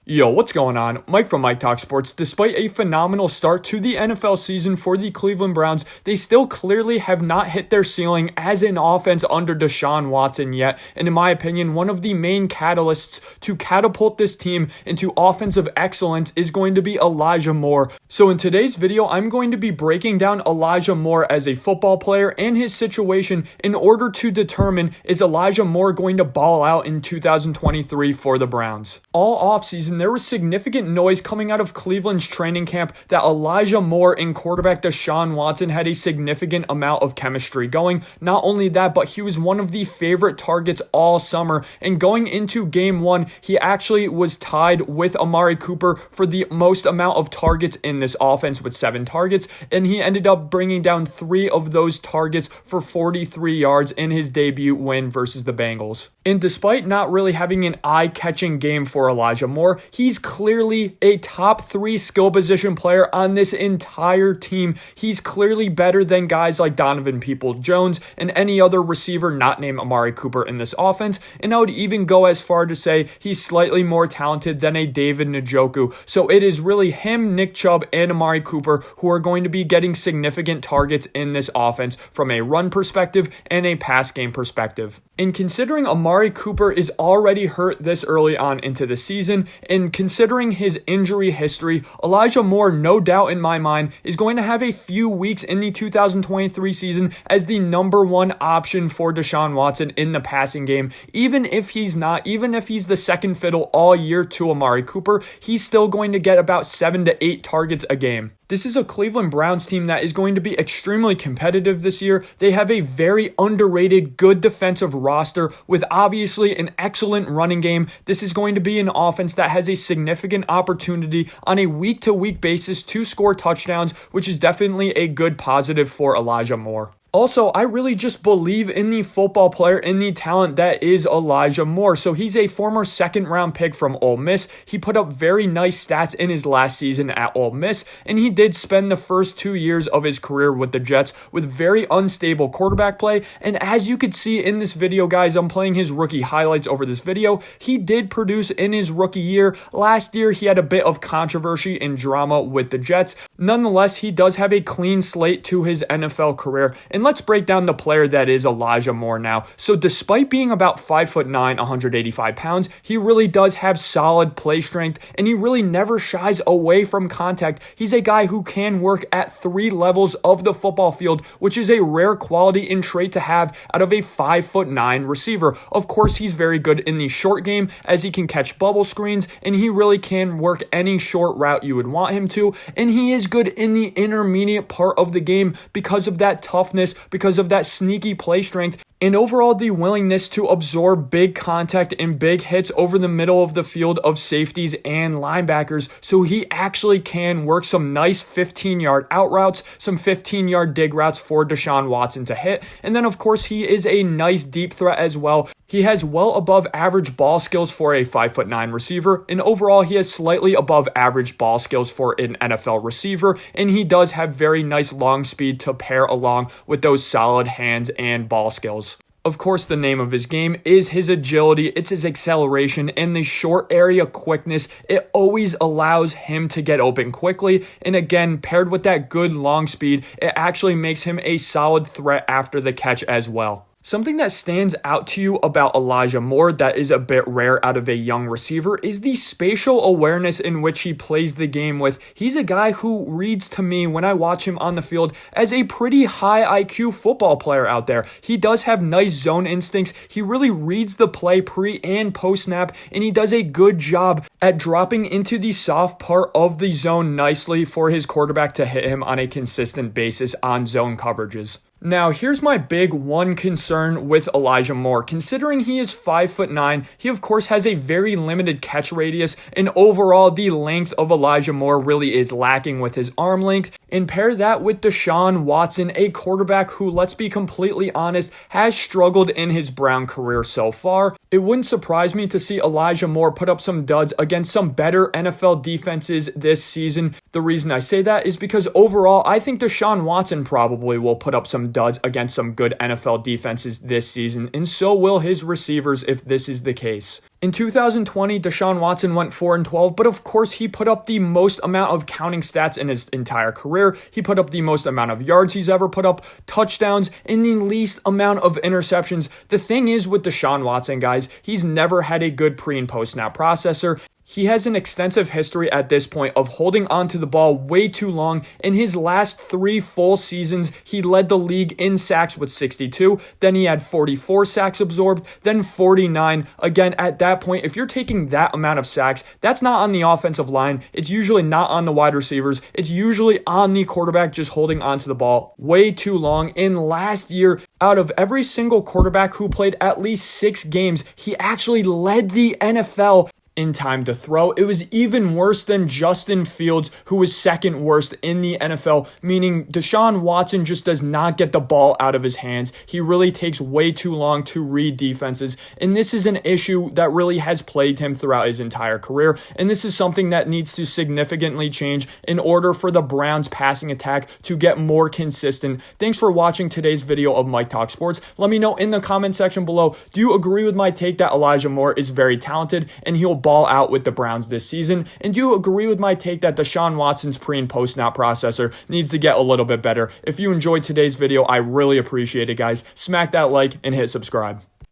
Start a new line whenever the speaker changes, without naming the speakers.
Yo, what's going on? Mike from Mike Talk Sports. Despite a phenomenal start to the NFL season for the Cleveland Browns, they still clearly have not hit their ceiling as an offense under Deshaun Watson yet. And in my opinion, one of the main catalysts to catapult this team into offensive excellence is going to be Elijah Moore. So in today's video, I'm going to be breaking down Elijah Moore as a football player and his situation in order to determine, is Elijah Moore going to ball out in 2023 for the Browns? All offseason, there was significant noise coming out of Cleveland's training camp that Elijah Moore and quarterback Deshaun Watson had a significant amount of chemistry going. Not only that, but he was one of the favorite targets all summer. And going into game one, he actually was tied with Amari Cooper for the most amount of targets in this offense with 7 targets. And he ended up bringing down 3 of those targets for 43 yards in his debut win versus the Bengals. And despite not really having an eye-catching game for Elijah Moore, he's clearly a top 3 skill position player on this entire team. He's clearly better than guys like Donovan Peoples-Jones and any other receiver not named Amari Cooper in this offense. And I would even go as far to say he's slightly more talented than a David Njoku. So it is really him, Nick Chubb, and Amari Cooper who are going to be getting significant targets in this offense from a run perspective and a pass game perspective. And considering Amari Cooper is already hurt this early on into the season, and considering his injury history, Elijah Moore, no doubt in my mind, is going to have a few weeks in the 2023 season as the number 1 option for Deshaun Watson in the passing game. Even if he's the second fiddle all year to Amari Cooper, he's still going to get about 7 to 8 targets a game. This is a Cleveland Browns team that is going to be extremely competitive this year. They have a very underrated, good defensive roster with obviously an excellent running game. This is going to be an offense that has a significant opportunity on a week-to-week basis to score touchdowns, which is definitely a good positive for Elijah Moore. Also, I really just believe in the football player and the talent that is Elijah Moore. So he's a former second-round pick from Ole Miss. He put up very nice stats in his last season at Ole Miss, and he did spend the first 2 years of his career with the Jets with very unstable quarterback play. And as you could see in this video, guys, I'm playing his rookie highlights over this video. He did produce in his rookie year. Last year, he had a bit of controversy and drama with the Jets. Nonetheless, he does have a clean slate to his NFL career. And let's break down the player that is Elijah Moore now. So despite being about 5'9", 185 pounds, he really does have solid play strength, and he really never shies away from contact. He's a guy who can work at 3 levels of the football field, which is a rare quality and trait to have out of a 5'9" receiver. Of course, he's very good in the short game as he can catch bubble screens, and he really can work any short route you would want him to. And he is good in the intermediate part of the game because of that toughness, because of that sneaky play strength, and overall the willingness to absorb big contact and big hits over the middle of the field of safeties and linebackers. So he actually can work some nice 15-yard out routes, some 15-yard dig routes for Deshaun Watson to hit. And then, of course, he is a nice deep threat as well. He has well above average ball skills for a 5'9" receiver, and overall he has slightly above average ball skills for an NFL receiver, and he does have very nice long speed to pair along with those solid hands and ball skills. Of course, the name of his game is his agility, it's his acceleration, and the short area quickness. It always allows him to get open quickly, and again, paired with that good long speed, it actually makes him a solid threat after the catch as well. Something that stands out to you about Elijah Moore that is a bit rare out of a young receiver is the spatial awareness in which he plays the game with. He's a guy who reads to me when I watch him on the field as a pretty high IQ football player out there. He does have nice zone instincts. He really reads the play pre and post snap, and he does a good job at dropping into the soft part of the zone nicely for his quarterback to hit him on a consistent basis on zone coverages. Now, here's my big one concern with Elijah Moore. Considering he is 5'9", he of course has a very limited catch radius, and overall the length of Elijah Moore really is lacking with his arm length. And pair that with Deshaun Watson, a quarterback who, let's be completely honest, has struggled in his Brown career so far. It wouldn't surprise me to see Elijah Moore put up some duds against some better NFL defenses this season. The reason I say that is because overall, I think Deshaun Watson probably will put up some duds against some good NFL defenses this season, and so will his receivers if this is the case. In 2020, Deshaun Watson went 4-12, but of course he put up the most amount of counting stats in his entire career. He put up the most amount of yards he's ever put up, touchdowns, and the least amount of interceptions. The thing is with Deshaun Watson, guys, he's never had a good pre and post snap processor. He has an extensive history at this point of holding onto the ball way too long. In his last 3 full seasons, he led the league in sacks with 62. Then he had 44 sacks absorbed, then 49. Again, at that point, if you're taking that amount of sacks, that's not on the offensive line. It's usually not on the wide receivers. It's usually on the quarterback just holding onto the ball way too long. And last year, out of every single quarterback who played at least 6 games, he actually led the NFL in time to throw. It was even worse than Justin Fields, who was second worst in the NFL, meaning Deshaun Watson just does not get the ball out of his hands. He really takes way too long to read defenses, and this is an issue that really has plagued him throughout his entire career, and this is something that needs to significantly change in order for the Browns passing attack to get more consistent. Thanks for watching today's video of Mike Talk Sports. Let me know in the comment section below, do you agree with my take that Elijah Moore is very talented and he'll ball out with the Browns this season? And do you agree with my take that Deshaun Watson's pre and post snap processor needs to get a little bit better? If you enjoyed today's video, I really appreciate it, guys. Smack that like and hit subscribe.